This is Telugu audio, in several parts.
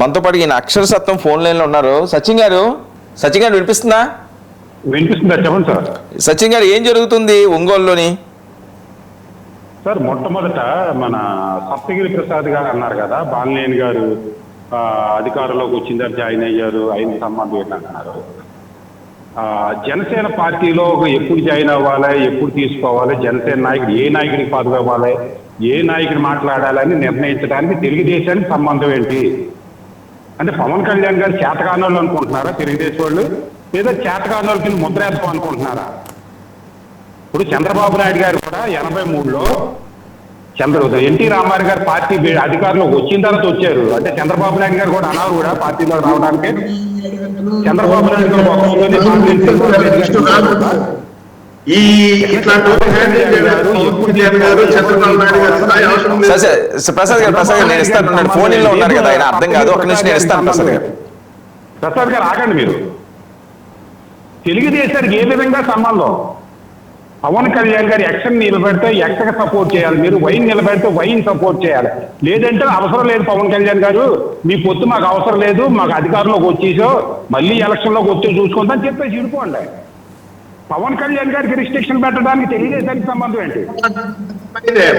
మనతో పాటు ఈయన అక్షర సత్వం ఫోన్ లైన్ లో ఉన్నారు. సచిన్ గారు వినిపిస్తుందా? వినిపిస్తుందా? చెప్పండి సార్. సచిన్ గారు, ఏం జరుగుతుంది ఒంగోలులోని? సార్, మొట్టమొదట మన సప్తగిరి ప్రసాద్ గారు అన్నారు కదా, బాలినేని గారు అధికారంలోకి వచ్చిందారు, జాయిన్ అయ్యారు, ఆయన సంబంధం ఏంటంటున్నారు. జనసేన పార్టీలో ఎప్పుడు జాయిన్ అవ్వాలి, ఎప్పుడు తీసుకోవాలి, జనసేన నాయకుడు ఏ నాయకుడికి పదవి ఇవ్వాలి, ఏ నాయకుడు మాట్లాడాలని నిర్ణయించడానికి తెలుగుదేశానికి సంబంధం ఏంటి? అంటే పవన్ కళ్యాణ్ గారు చేతకానోళ్ళు అనుకుంటున్నారా తెలుగుదేశం వాళ్ళు, లేదా చేతకానోళ్ళ కింద ముద్రేద్దాం అనుకుంటున్నారా? ఇప్పుడు చంద్రబాబు నాయుడు గారు కూడా 83లో ఎన్టీ రామారావు గారు పార్టీ అధికారంలోకి వచ్చిన తర్వాత వచ్చారు. అంటే చంద్రబాబు నాయుడు గారు కూడా అన్నారు కూడా పార్టీలో రావడానికి. చంద్రబాబు నాయుడు గారు ప్రసాద్ గారు నేను ఇస్తాను, ఫోన్ లో ఉన్నారు కదా, ఆయన అర్థం కాదు, ఒక నిమిషం నేను ఇస్తాను. ప్రసాద్ గారు ఆగండి. మీరు తెలుగుదేశానికి ఏ విధంగా సంబంధం? పవన్ కళ్యాణ్ గారు ఎక్షన్ నిలబెడితే ఎక్స్కి సపోర్ట్ చేయాలి, మీరు వైన్ నిలబెడితే వైన్ సపోర్ట్ చేయాలి. లేదంటే అవసరం లేదు పవన్ కళ్యాణ్ గారు, మీ పొత్తు మాకు అవసరం లేదు, మాకు అధికారంలోకి వచ్చేసో మళ్ళీ ఎలక్షన్లోకి వచ్చి చూసుకుంటాం చెప్పేసి ఇడుకోండి. పవన్ కళ్యాణ్ గారికి రిస్ట్రిక్షన్ పెట్టడానికి తెలుగుదేశానికి సంబంధం ఏంటి?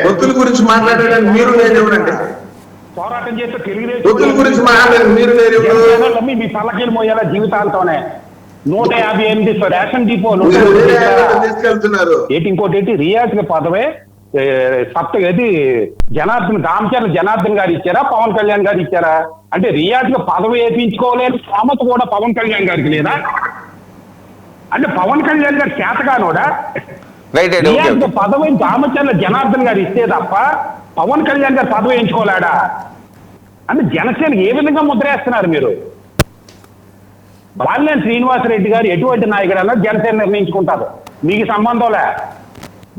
పొత్తుల గురించి మాట్లాడడానికి మీరు పోరాటం చేస్తే తెలుగుదేశం మీ పల్లకీలు మోయాల జీవితాలతోనే 158 రేషన్ డిపోలు ఇంకోటి ఏంటి రియాజ్ పదవే జనార్దన్ గారు ఇచ్చారా, పవన్ కళ్యాణ్ గారు ఇచ్చారా? అంటే రియాజ్ పదవి వేయించుకోలేని స్థామత కూడా పవన్ కళ్యాణ్ గారికి లేదా? అంటే పవన్ కళ్యాణ్ గారు చేతగానోడా? రియాజ్ పదవి రామచంద్ర జనార్దన్ గారు ఇస్తే తప్ప పవన్ కళ్యాణ్ గారు పదవి వేయించుకోలేడా? అంటే జనసేన ఏ విధంగా ముద్రేస్తున్నారు మీరు? బాలినేని శ్రీనివాసరెడ్డి గారు ఎటువంటి నాయకుడు అన్నా జనసేన నిర్ణయించుకుంటారు, మీకు సంబంధంలే.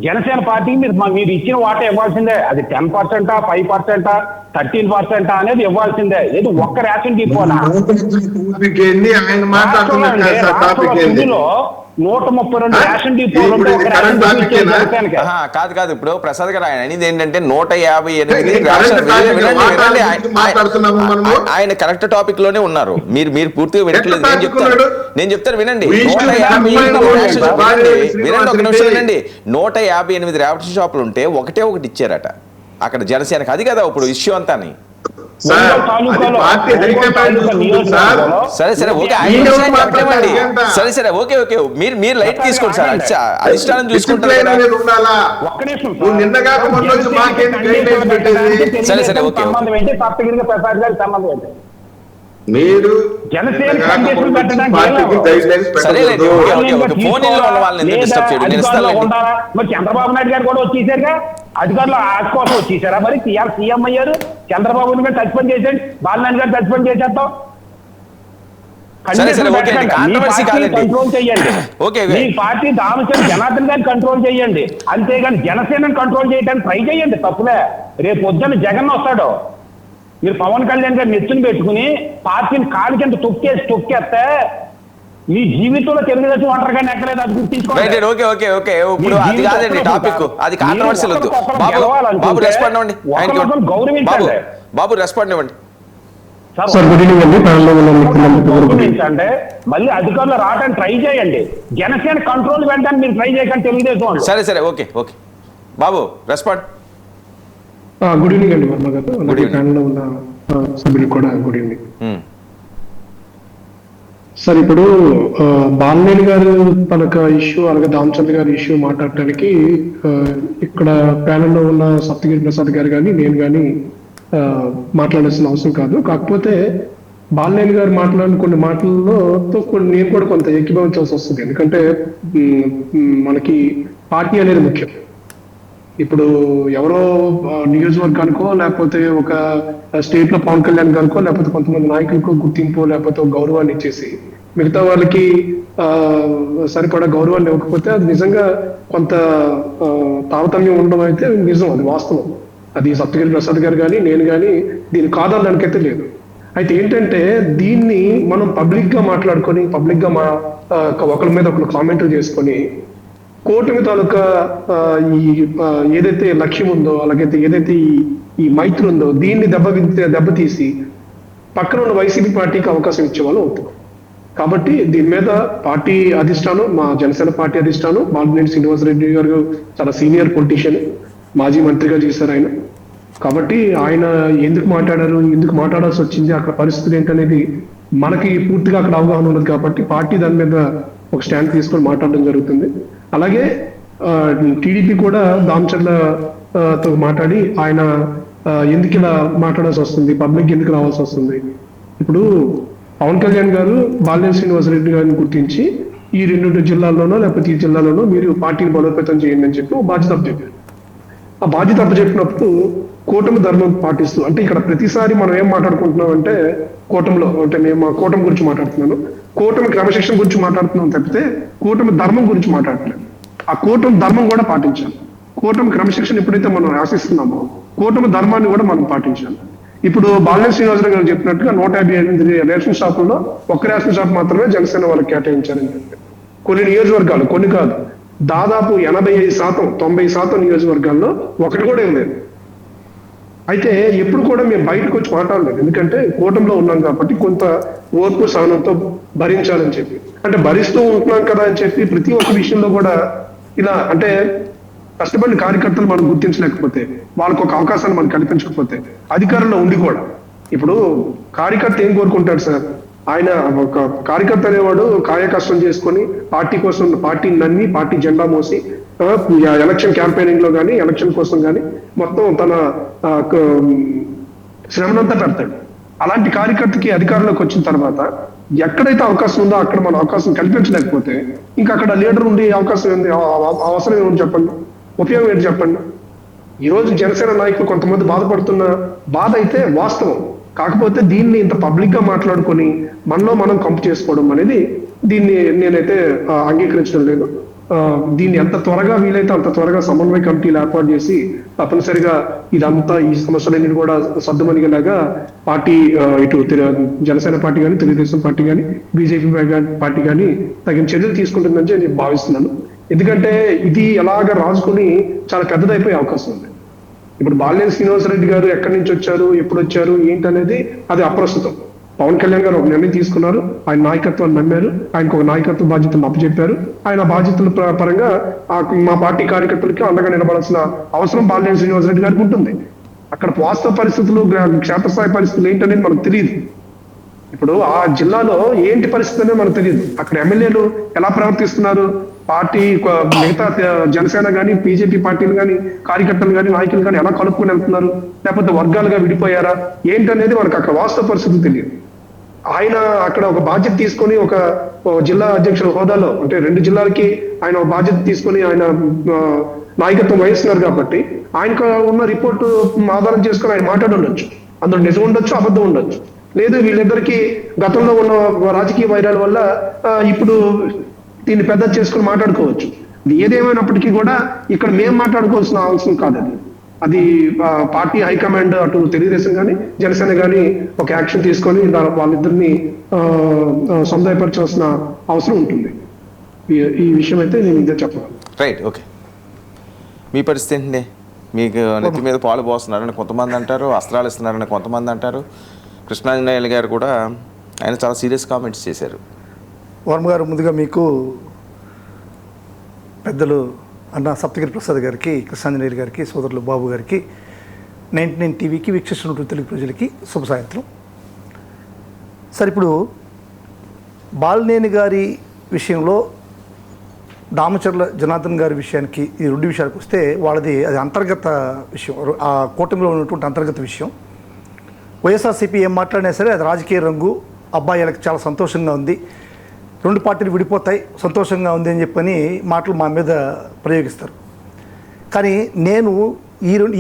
జనసేన పార్టీకి మీరు ఇచ్చిన వాటా ఇవ్వాల్సిందే. అది 10%, 5%, 13% అనేది ఇవ్వాల్సిందే. ఏది ఒక్క రేషన్ డిపోనా? 132 రేషన్ డిపోలు కాదు. ఇప్పుడు ప్రసాద్ గారు ఆయన అనేది ఏంటంటే 158 ఆయన కరెక్ట్ టాపిక్ లోనే ఉన్నారు. మీరు పూర్తిగా వినట్లేదు. నేను చెప్తాను వినండి. 158 రేషన్ షాపులు ఉంటే ఒకటే ఒకటి ఇచ్చారట అక్కడ జనసేనకు. అది కదా ఇప్పుడు ఇష్యూ అంతా. సరే ఓకే మీరు లైట్ తీసుకోండి సార్, అధిష్టానం చూసుకుంటారు. సరే ఓకే మీరు జనసేన మరి చంద్రబాబు నాయుడు గారు కూడా వచ్చేసారుగా, అధికారులు ఆశ కోసం వచ్చేసారా? మరి సీఎం అయ్యారు, చంద్రబాబు గారు సస్పెండ్ చేసేయండి, బాలనాయుడు గారు సస్పెండ్ చేసేస్తాం. కంట్రోల్ చేయండి, మీ పార్టీ రామచంద్ర జనార్దన్ గారిని కంట్రోల్ చేయండి, అంతేగాని జనసేనని కంట్రోల్ చేయడానికి ట్రై చేయండి. తప్పులే. రేపు పొద్దున్న జగన్ వస్తాడు, మీరు పవన్ కళ్యాణ్ గారిని నెత్తుని పెట్టుకుని పార్టీని కాలు కింద తొక్కేస్తే మీ జీవితంలో తెలుగుదేశం ఒంటరిగానే ఎక్కలేదు. అది గుర్తించుకోండి. గౌరవించండి, మళ్ళీ అధికారులు రావడానికి ట్రై చేయండి. జనసేన కంట్రోల్ వెళ్ళడానికి మీరు ట్రై చేయకండి తెలుగుదేశం. సరే ఓకే బాబు రెస్పాండ్. గుడ్ ఈవినింగ్ అండి వర్మ గారు, ప్యానెల్లో ఉన్న సభ్యులు కూడా గుడ్ ఈవినింగ్. సార్, ఇప్పుడు బాలినేని గారు తనకు ఇష్యూ, అలాగే దామచంద్ర గారి ఇష్యూ మాట్లాడటానికి ఇక్కడ ప్యానెల్లో ఉన్న సప్తగిరి ప్రసాద్ గారు కానీ నేను కానీ మాట్లాడాల్సిన అవసరం కాదు. కాకపోతే బాలినేని గారు మాట్లాడిన కొన్ని మాటల్లో నేను కూడా కొంత ఏకీభవించాల్సి వస్తుంది. ఎందుకంటే మనకి పార్టీ అనేది ముఖ్యం. ఇప్పుడు ఎవరో నియోజకవర్గానికో, లేకపోతే ఒక స్టేట్ లో పవన్ కళ్యాణ్ గారికో, లేకపోతే కొంతమంది నాయకులకో గుర్తింపు, లేకపోతే ఒక గౌరవాన్ని ఇచ్చేసి మిగతా వాళ్ళకి సరిపడా గౌరవాన్ని ఇవ్వకపోతే అది నిజంగా కొంత తారతమ్యం ఉండడం అయితే నిజం, అది వాస్తవం. అది సప్తగిరి ప్రసాద్ గారు కానీ నేను కానీ దీన్ని కాదనడానికైతే లేదు. అయితే ఏంటంటే దీన్ని మనం పబ్లిక్ గా మాట్లాడుకొని, పబ్లిక్ గా ఒకరి మీద ఒకరు కామెంట్లు చేసుకొని కూటమి తాలూకా ఈ ఏదైతే లక్ష్యం ఉందో, అలాగైతే ఏదైతే ఈ మైత్రి ఉందో దీన్ని దెబ్బతీసి పక్కన ఉన్న వైసీపీ పార్టీకి అవకాశం ఇచ్చేవాళ్ళు అవుతున్నాం. కాబట్టి దీని మీద పార్టీ అధిష్టానం, మా జనసేన పార్టీ అధిష్టానం, బాలినేని శ్రీనివాసరెడ్డి గారు చాలా సీనియర్ పొలిటీషియన్, మాజీ మంత్రిగా చేశారు ఆయన. కాబట్టి ఆయన ఎందుకు మాట్లాడారు, ఎందుకు మాట్లాడాల్సి వచ్చింది, అక్కడ పరిస్థితులు ఏంటనేది మనకి పూర్తిగా అక్కడ అవగాహన ఉన్నది. కాబట్టి పార్టీ దాని మీద ఒక స్టాండ్ తీసుకొని మాట్లాడడం జరుగుతుంది. అలాగే టీడీపీ కూడా దామచర్లతో మాట్లాడి ఆయన ఎందుకు ఇలా మాట్లాడాల్సి వస్తుంది, పబ్లిక్ ఎందుకు రావాల్సి వస్తుంది. ఇప్పుడు పవన్ కళ్యాణ్ గారు బాలినేని శ్రీనివాసరెడ్డి గారిని గుర్తించి ఈ 2 జిల్లాల్లోనో లేకపోతే ఈ జిల్లాలోనో మీరు పార్టీని బలోపేతం చేయండి అని చెప్పి బాధ్యత చెప్పారు. ఆ బాధ్యత చెప్పినప్పుడు కూటమి ధర్మం పాటిస్తూ, అంటే ఇక్కడ ప్రతిసారి మనం ఏం మాట్లాడుకుంటున్నాం అంటే కూటమిలో, అంటే మేము ఆ కూటమి గురించి మాట్లాడుతున్నాను, కూటమి క్రమశిక్షణ గురించి మాట్లాడుతున్నాం తప్పితే కూటమి ధర్మం గురించి మాట్లాడట్లేదు. ఆ కూటమి ధర్మం కూడా పాటించాలి. కూటమి క్రమశిక్షణ ఎప్పుడైతే మనం ఆశిస్తున్నామో కూటమి ధర్మాన్ని కూడా మనం పాటించాలి. ఇప్పుడు బాలినేని శ్రీనివాసరావు గారు చెప్పినట్టుగా 158 రేషన్ షాపుల్లో ఒక్క రేషన్ షాప్ మాత్రమే జనసేన వాళ్ళకి కేటాయించారని చెప్పి కొన్ని నియోజకవర్గాలు, కొన్ని కాదు, దాదాపు 85%, 90% నియోజకవర్గాల్లో ఒకటి కూడా ఏం లేదు. అయితే ఎప్పుడు కూడా మేము బయటకు వచ్చి మాట్లాడలేదు, ఎందుకంటే కూటమిలో ఉన్నాం కాబట్టి కొంత ఓర్పు సహనంతో భరించాలని చెప్పి, అంటే భరిస్తూ ఉంటున్నాం కదా అని చెప్పి ప్రతి ఒక్క విషయంలో కూడా ఇలా, అంటే కష్టపడిన కార్యకర్తలు మనం గుర్తించలేకపోతే, వాళ్ళకు ఒక అవకాశాన్ని మనం కల్పించకపోతే, అధికారంలో ఉండి కూడా ఇప్పుడు కార్యకర్త ఏం కోరుకుంటాడు సార్, ఆయన ఒక కార్యకర్త అనేవాడు కాయ కష్టం చేసుకొని పార్టీ కోసం, పార్టీని నమ్మి, పార్టీ జెండా మోసి ఎలక్షన్ క్యాంపెయినింగ్ లో కానీ ఎలక్షన్ కోసం కానీ మొత్తం తన శ్రమనంతా పెడతాడు. అలాంటి కార్యకర్తకి అధికారంలోకి వచ్చిన తర్వాత ఎక్కడైతే అవకాశం ఉందో అక్కడ మనం అవకాశం కల్పించలేకపోతే ఇంకా అక్కడ లీడర్ ఉండి అవకాశం ఏంది, అవసరం ఏముంది చెప్పండి, ఉపయోగం ఏంటి చెప్పండి. ఈరోజు జనసేన నాయకులు కొంతమంది బాధపడుతున్న బాధ అయితే వాస్తవం. కాకపోతే దీన్ని ఇంత పబ్లిక్ గా మాట్లాడుకొని మనలో మనం కంపు చేసుకోవడం అనేది దీన్ని నేనైతే అంగీకరించడం లేదు. దీన్ని ఎంత త్వరగా వీలైతే అంత త్వరగా సమన్వయ కమిటీలు ఏర్పాటు చేసి తప్పనిసరిగా ఇదంతా, ఈ సమస్యలన్నీ కూడా సర్దుమణిగేలాగా పార్టీ, ఇటు జనసేన పార్టీ కానీ, తెలుగుదేశం పార్టీ కానీ, బీజేపీ పార్టీ కానీ తగిన చర్యలు తీసుకుంటుందని నేను భావిస్తున్నాను. ఎందుకంటే ఇది ఎలాగ రాజుకుని చాలా పెద్దదైపోయే అవకాశం ఉంది. ఇప్పుడు బాలినేని శ్రీనివాసరెడ్డి గారు ఎక్కడి నుంచి వచ్చారు, ఎప్పుడు వచ్చారు, ఏంటనేది అది అప్రస్తుతం. పవన్ కళ్యాణ్ గారు ఒక నిర్ణయం తీసుకున్నారు, ఆయన నాయకత్వాన్ని నమ్మారు, ఆయనకు ఒక నాయకత్వ బాధ్యతలు అప్పచెప్పారు. ఆయన బాధ్యతల పరంగా మా పార్టీ కార్యకర్తలకి అండగా నిలబడాల్సిన అవసరం బాలినేని శ్రీనివాసరెడ్డి గారికి ఉంటుంది. అక్కడ వాస్తవ పరిస్థితులు, క్షేత్రస్థాయి పరిస్థితులు ఏంటనేది మనకు తెలియదు. ఇప్పుడు ఆ జిల్లాలో ఏంటి పరిస్థితి అనేది మనకు తెలియదు. అక్కడ ఎమ్మెల్యేలు ఎలా ప్రవర్తిస్తున్నారు, పార్టీ మిగతా జనసేన కానీ, బీజేపీ పార్టీలు కానీ, కార్యకర్తలు కానీ, నాయకులు కానీ ఎలా కలుపుకొని వెళ్తున్నారు, లేకపోతే వర్గాలుగా విడిపోయారా ఏంటనేది మనకు అక్కడ వాస్తవ పరిస్థితులు తెలియదు. ఆయన అక్కడ ఒక బాధ్యత తీసుకొని ఒక జిల్లా అధ్యక్షుల హోదాలో, అంటే 2 జిల్లాలకి ఆయన ఒక బాధ్యత తీసుకొని ఆయన నాయకత్వం వహిస్తున్నారు కాబట్టి ఆయనకు ఉన్న రిపోర్టు ఆధారం చేసుకొని ఆయన మాట్లాడి ఉండొచ్చు. అందులో నిజం ఉండొచ్చు, అబద్ధం ఉండొచ్చు. లేదు వీళ్ళిద్దరికి గతంలో ఉన్న రాజకీయ వైరాల వల్ల ఇప్పుడు దీన్ని పెద్ద చేసుకుని మాట్లాడుకోవచ్చు. ఏదేమైనప్పటికీ కూడా ఇక్కడ మేము మాట్లాడుకోవాల్సిన అవసరం కాదు. అది పార్టీ హైకమాండ్, అటు తెలుగుదేశం కానీ జనసేన కానీ ఒక యాక్షన్ తీసుకొని వాళ్ళిద్దరిని సముదాయపరచాల్సిన అవసరం ఉంటుంది. ఈ విషయం అయితే నేను ఇదే చెప్పాలి. Right, okay. మీ పరిస్థితి ఏంటండి? మీకు నెత్తి మీద పాలు పోస్తున్నారని కొంతమంది అంటారు, అస్త్రాలు ఇస్తున్నారని కొంతమంది అంటారు. కృష్ణాంజనేయులు గారు కూడా ఆయన చాలా సీరియస్ కామెంట్స్ చేశారు. వర్మ గారు, ముందుగా మీకు పెద్దలు అన్న సప్తగిరి ప్రసాద్ గారికి, కృష్ణాంజనేయులు గారికి, సోదరులు బాబు గారికి, 99 టీవీకి వీక్షిస్తున్నటువంటి తెలుగు ప్రజలకి శుభ సాయంత్రం. సార్, ఇప్పుడు బాలినేని గారి విషయంలో, దామచర్ల జనార్దన్ గారి విషయానికి, ఈ 2 విషయాలకు వస్తే వాళ్ళది అది అంతర్గత విషయం, ఆ కూటమిలో ఉన్నటువంటి అంతర్గత విషయం. వైఎస్ఆర్సీపీ ఏం మాట్లాడినా సరే అది రాజకీయ రంగు, అబ్బాయిలకు చాలా సంతోషంగా ఉంది, 2 పార్టీలు విడిపోతాయి, సంతోషంగా ఉంది అని చెప్పని మాటలు మా మీద ప్రయోగిస్తారు. కానీ నేను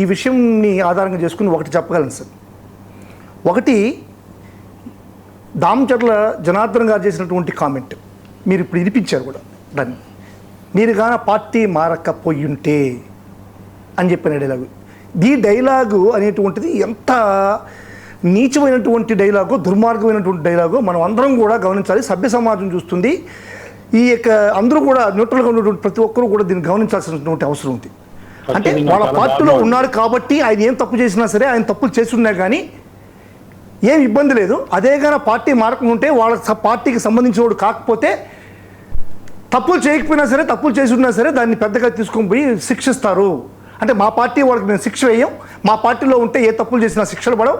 ఈ విషయంని ఆధారంగా చేసుకుని ఒకటి చెప్పగలను సార్. ఒకటి, దామచర్ల జనార్దన్ గారు చేసినటువంటి కామెంట్ మీరు ఇప్పుడు వినిపించారు కూడా, దాన్ని మీరు కానీ పార్టీ మారకపోయి ఉంటే అని చెప్పిన డైలాగు. ఈ డైలాగు అనేటువంటిది ఎంత నీచమైనటువంటి డైలాగో, దుర్మార్గమైనటువంటి డైలాగో మనం అందరం కూడా గమనించాలి. సభ్య సమాజం చూస్తుంది. ఈ యొక్క అందరూ కూడా న్యూట్రల్గా ఉన్నటువంటి ప్రతి ఒక్కరూ కూడా దీన్ని గమనించాల్సినటువంటి అవసరం ఉంది. అంటే వాళ్ళ పార్టీలో ఉన్నారు కాబట్టి ఆయన ఏం తప్పు చేసినా సరే, ఆయన తప్పులు చేస్తున్నా కానీ ఏం ఇబ్బంది లేదు. అదే కానీ పార్టీ మారకుంటే వాళ్ళ పార్టీకి సంబంధించిన వాడు కాకపోతే తప్పులు చేయకపోయినా సరే, తప్పులు చేసి ఉన్నా సరే దాన్ని పెద్దగా తీసుకొని పోయి శిక్షిస్తారు. అంటే మా పార్టీ వాళ్ళకి మేము శిక్ష వేయం, మా పార్టీలో ఉంటే ఏ తప్పులు చేసినా శిక్షలు పడవు,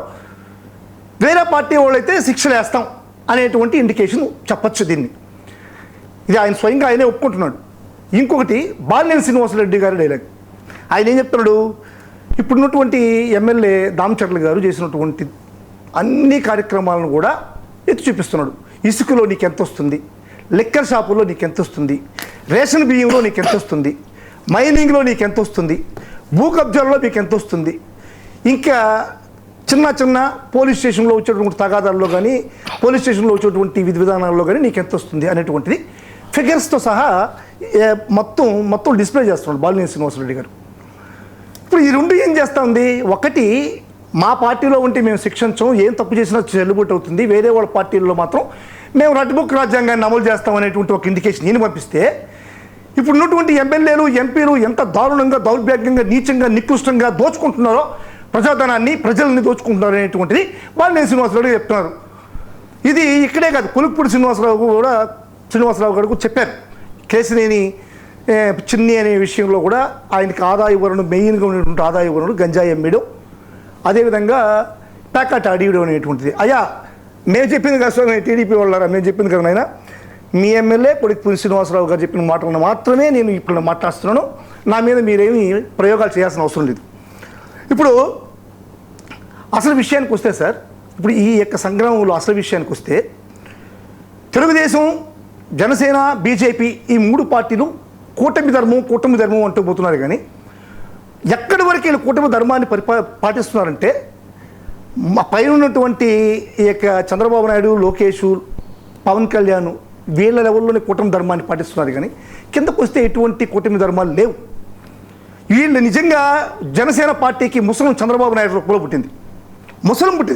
వేరే పార్టీ వాళ్ళైతే శిక్షలు వేస్తాం అనేటువంటి ఇండికేషన్ చెప్పచ్చు దీన్ని. ఇది ఆయన స్వయంగా ఆయనే ఒప్పుకుంటున్నాడు. ఇంకొకటి బాలినేని శ్రీనివాసరెడ్డి గారి డైలాగ్. ఆయన ఏం చెప్తున్నాడు, ఇప్పుడున్నటువంటి ఎమ్మెల్యే దామచర్ల గారు చేసినటువంటి అన్ని కార్యక్రమాలను కూడా ఎత్తి చూపిస్తున్నాడు. ఇసుకలో నీకు ఎంత వస్తుంది, లిక్కర్ షాపుల్లో నీకు ఎంత వస్తుంది, రేషన్ బియ్యంలో నీకు ఎంత వస్తుంది, మైనింగ్లో నీకు ఎంత వస్తుంది, భూ కబ్జాల్లో మీకు ఎంత వస్తుంది, ఇంకా చిన్న చిన్న పోలీస్ స్టేషన్లో వచ్చేటువంటి తగాదాల్లో కానీ, పోలీస్ స్టేషన్లో వచ్చేటువంటి విధి విధానాల్లో కానీ నీకు ఎంత వస్తుంది అనేటువంటిది ఫిగర్స్తో సహా మొత్తం డిస్ప్లే చేస్తున్నాడు బాలినేని శ్రీనివాసరెడ్డి గారు. ఇప్పుడు ఈ రెండు ఏం చేస్తూ ఉంది, ఒకటి మా పార్టీలో ఉంటే మేము శిక్షించం, ఏం తప్పు చేసినా చెల్లుబాటు అవుతుంది, వేరే వాళ్ళ పార్టీల్లో మాత్రం మేము రెడ్ బుక్ రాజ్యాంగాన్ని అమలు చేస్తాం అనేటువంటి ఒక ఇండికేషన్ నేను పంపిస్తే, ఇప్పుడు ఉన్నటువంటి ఎమ్మెల్యేలు ఎంపీలు ఎంత దారుణంగా, దౌర్భాగ్యంగా, నీచంగా, నికృష్టంగా దోచుకుంటున్నారో, ప్రజాధనాన్ని, ప్రజల్ని దోచుకుంటున్నారు అనేటువంటిది బాలినేని శ్రీనివాసరావు చెప్తున్నారు. ఇది ఇక్కడే కాదు, కొలుక్కుపూడి శ్రీనివాసరావు గారు చెప్పారు. కేసినేని చిన్ని అనే విషయంలో కూడా ఆయనకి ఆదాయ వనరు, మెయిన్గా ఉన్నటువంటి ఆదాయ వనరు గంజాయి అమ్మేయడం, అదేవిధంగా ప్యాకెట్ అడియడం అనేటువంటిది. అయ్యా మేము చెప్పింది కదా టీడీపీ వాళ్ళారా, మేము చెప్పింది కదా నాయన, మీ ఎమ్మెల్యే కొడుకు శ్రీనివాసరావు గారు చెప్పిన మాటలను మాత్రమే నేను ఇప్పుడు మాట్లాడుతున్నాను, నా మీద మీరేమీ ప్రయోగాలు చేయాల్సిన అవసరం లేదు. ఇప్పుడు అసలు విషయానికి వస్తే సార్, ఇప్పుడు ఈ యొక్క సంగ్రామంలో అసలు విషయానికి వస్తే తెలుగుదేశం, జనసేన, బీజేపీ ఈ మూడు పార్టీలు కూటమి ధర్మం అంటూ పోతున్నారు. కానీ ఎక్కడి వరకు వీళ్ళు కూటమి ధర్మాన్ని పాటిస్తున్నారంటే, మా పైన ఉన్నటువంటి ఈ యొక్క చంద్రబాబు నాయుడు, లోకేష్, పవన్ కళ్యాణ్ వీళ్ళ లెవెల్లోనే కూటమి ధర్మాన్ని పాటిస్తున్నారు. కానీ కిందకు వస్తే ఎటువంటి కూటమి ధర్మాలు లేవు. వీళ్ళు నిజంగా జనసేన పార్టీకి ముసలం చంద్రబాబు నాయుడు రూపంలో పుట్టింది.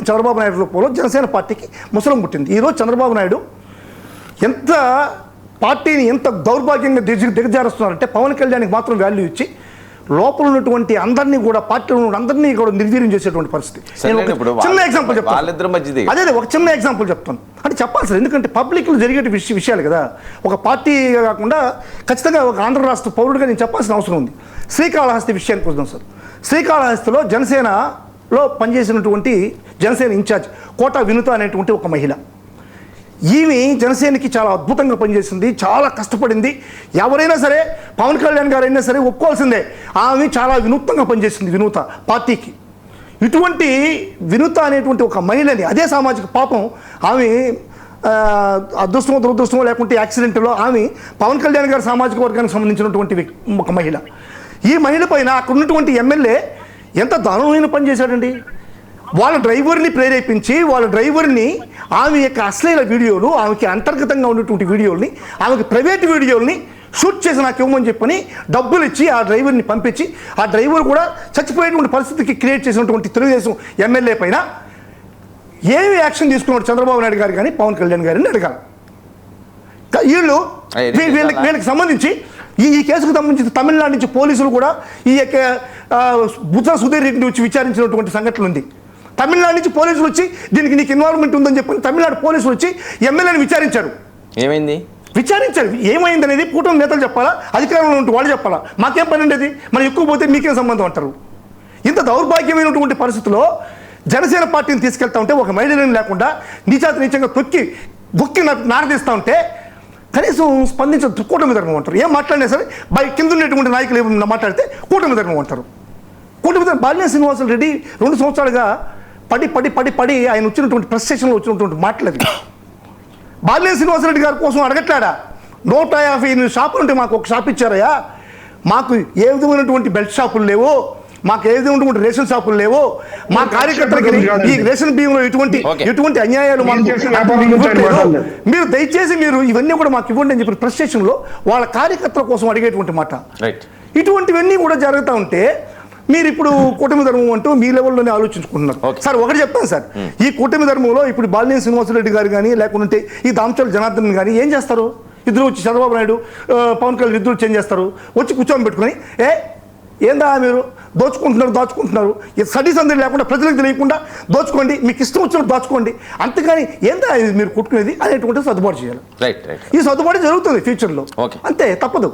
చంద్రబాబు నాయుడు రూపంలో జనసేన పార్టీకి ముసలం పుట్టింది. ఈరోజు చంద్రబాబు నాయుడు ఎంత పార్టీని ఎంత దౌర్భాగ్యంగా దిగజారుస్తున్నారంటే, పవన్ కళ్యాణ్కి మాత్రం వాల్యూ ఇచ్చి లోపల ఉన్నటువంటి అందరినీ కూడా, పార్టీలో అందరినీ కూడా నిర్వీర్యం చేసేటువంటి పరిస్థితి. చిన్న ఎగ్జాంపుల్ చెప్తాను, అదే ఒక చిన్న ఎగ్జాంపుల్ చెప్తాను. అంటే చెప్పాలి సార్, ఎందుకంటే పబ్లిక్లో జరిగే విషయాలు కదా, ఒక పార్టీ కాకుండా ఖచ్చితంగా ఒక ఆంధ్ర రాష్ట్ర పౌరుడిగా నేను చెప్పాల్సిన అవసరం ఉంది. శ్రీకాళహస్తి విషయానికి వద్దాం సార్. శ్రీకాళహస్తిలో జనసేనలో పనిచేసినటువంటి జనసేన ఇన్ఛార్జ్ కోట వినుత అనేటువంటి ఒక మహిళ, ఈమె జనసేనకి చాలా అద్భుతంగా పనిచేసింది, చాలా కష్టపడింది. ఎవరైనా సరే, పవన్ కళ్యాణ్ గారు అయినా సరే ఒప్పుకోవాల్సిందే, ఆమె చాలా వినూత్నంగా పనిచేసింది వినూత పార్టీకి. ఇటువంటి వినూత అనేటువంటి ఒక మహిళని, అదే సామాజిక పాపం, ఆమె అదృష్టమో దురదృష్టమో లేకుంటే యాక్సిడెంట్లో ఆమె పవన్ కళ్యాణ్ గారి సామాజిక వర్గానికి సంబంధించినటువంటి ఒక మహిళ. ఈ మహిళ పైన అక్కడ ఉన్నటువంటి ఎమ్మెల్యే ఎంత దారుణమైన పని చేశాడండి. వాళ్ళ డ్రైవర్ని ప్రేరేపించి, వాళ్ళ డ్రైవర్ని ఆమె యొక్క అశ్లీల వీడియోలు, ఆమెకి అంతర్గతంగా ఉన్నటువంటి వీడియోల్ని, ఆమెకి ప్రైవేట్ వీడియోల్ని షూట్ చేసి నాకు ఇవ్వమని చెప్పని డబ్బులు ఇచ్చి ఆ డ్రైవర్ని పంపించి, ఆ డ్రైవర్ కూడా చచ్చిపోయేటువంటి పరిస్థితికి క్రియేట్ చేసినటువంటి తెలుగుదేశం ఎమ్మెల్యే పైన ఏమి యాక్షన్ తీసుకున్నాడు చంద్రబాబు నాయుడు గారు కానీ పవన్ కళ్యాణ్ గారిని అడగాలి. వీళ్ళకి సంబంధించి ఈ కేసుకు సంబంధించి తమిళనాడు నుంచి పోలీసులు కూడా ఈ యొక్క బుద్ధ సుధీర్ రెడ్డిని వచ్చి విచారించినటువంటి సంఘటన ఉంది. తమిళనాడు నుంచి పోలీసులు వచ్చి దీనికి నీకు ఇన్వాల్వ్మెంట్ ఉందని చెప్పి తమిళనాడు పోలీసులు వచ్చి ఎమ్మెల్యేని విచారించారు. విచారించారు ఏమైంది అనేది కూటమి నేతలు చెప్పాలా, అధికారంలో ఉంటూ వాళ్ళు చెప్పాలా? మాకేం పని ఉండేది, మనం ఎక్కువ పోతే మీకేం సంబంధం అంటారు. ఇంత దౌర్భాగ్యమైనటువంటి పరిస్థితుల్లో జనసేన పార్టీని తీసుకెళ్తా ఉంటే, ఒక మహిళని లేకుండా నీచంగా బొక్కి నారదీస్తూ ఉంటే కనీసం స్పందించే కూటమి ధర్మం అంటారు. ఏం మాట్లాడినా సరే కింద ఉన్నటువంటి నాయకులు ఏమన్నా మాట్లాడితే కూటమి ధర్మం అంటారు. కూటమి ధర్మం. బాలినేని శ్రీనివాసరెడ్డి 2 సంవత్సరాలుగా పడి ఆయన వచ్చినటువంటి ప్రెస్ స్టేషన్లో వచ్చినటువంటి మాటలది. బాలినేని శ్రీనివాసరెడ్డి గారి కోసం అడగట్లాడా? 150 షాపులు ఉంటే మాకు ఒక షాప్ ఇచ్చారయ్యా, మాకు ఏ విధమైనటువంటి బెల్ట్ షాపులు లేవు, మాకు ఏ విధమైనటువంటి రేషన్ షాపులు లేవు, మా కార్యకర్తలకి ఈ రేషన్ బియ్యంలో ఎటువంటి అన్యాయాలు మీరు దయచేసి మీరు ఇవన్నీ కూడా మాకు ఇవ్వండి అని చెప్పి ప్రెస్ స్టేషన్లో వాళ్ళ కార్యకర్తల కోసం అడిగేటువంటి మాట. ఇటువంటివన్నీ కూడా జరుగుతూ ఉంటే మీరు ఇప్పుడు కూటమి ధర్మం అంటూ మీ లెవెల్లోనే ఆలోచించుకుంటున్నారు. సార్ ఒకటి చెప్తాను సార్, ఈ కూటమి ధర్మంలో ఇప్పుడు బాలినేని శ్రీనివాసరెడ్డి గారు కానీ లేకుంటే ఈ దామచర్ల జనార్దన్ కానీ ఏం చేస్తారు? ఇద్దరు వచ్చి చంద్రబాబు నాయుడు, పవన్ కళ్యాణ్ ఇద్దరు చేంజ్ చేస్తారు, వచ్చి కూర్చొని పెట్టుకొని ఏందా మీరు దోచుకుంటున్నారు ఈ స్టడీస్ అందరూ లేకుండా ప్రజలకు తెలియకుండా దోచుకోండి, మీకు ఇష్టం వచ్చినట్టు దోచుకోండి, అంతేగాని ఏందా ఇది మీరు కొట్టుకునేది అనేటువంటి సర్దుబాటు చేయాలి. రైట్ రైట్ ఈ సర్దుబాటు జరుగుతుంది ఫ్యూచర్లో, Okay. అంతే, తప్పదు.